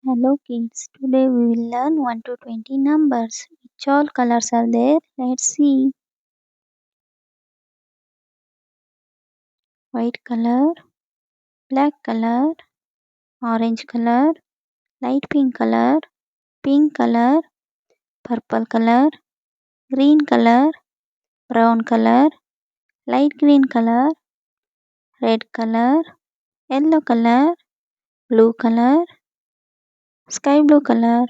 Hello kids, today we will learn 1 to 20 numbers. Which all colors are there? Let's see. White color, black color, orange color, light pink color, purple color, green color, brown color, light green color, red color, yellow color, blue color, sky blue color,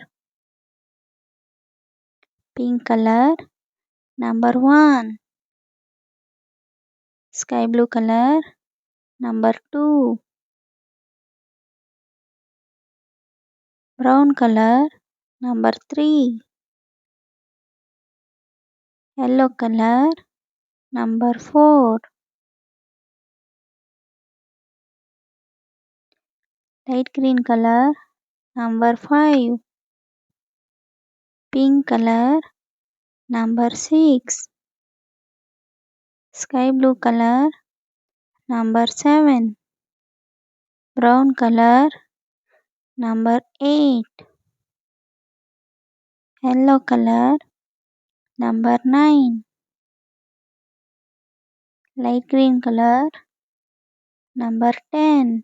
pink color, number 1, sky blue color, number 2, brown color, number 3, yellow color, number 4, light green color, number 5, pink color, number 6, sky blue color, number 7, brown color, number 8, yellow color, number 9, light green color, number 10,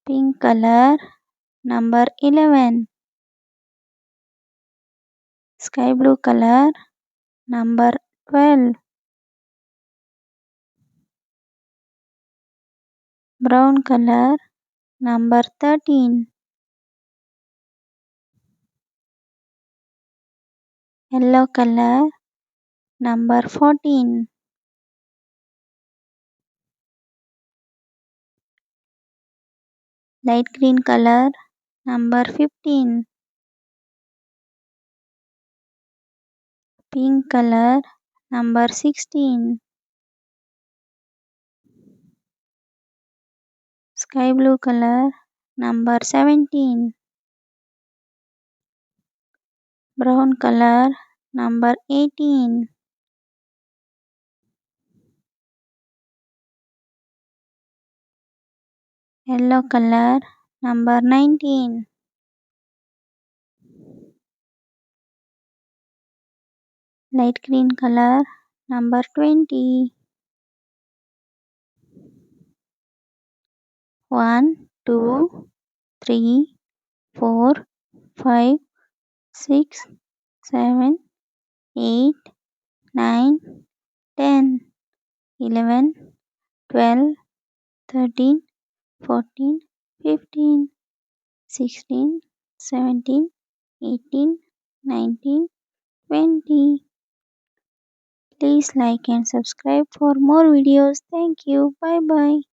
pink color, number 11, sky blue color, number 12, brown color, number 13, yellow color, number 14, light green color, number 15, pink color, number 16, sky blue color, number 17, brown color, number 18, yellow color, number 19, light green color, number 20. 1, 2, 3, 4, 5, 6, 7, 8, 9, 10, 11, 12, 13, 14, 15, 16, 17, 18, 19, 20. Please like and subscribe for more videos. Thank you. Bye bye.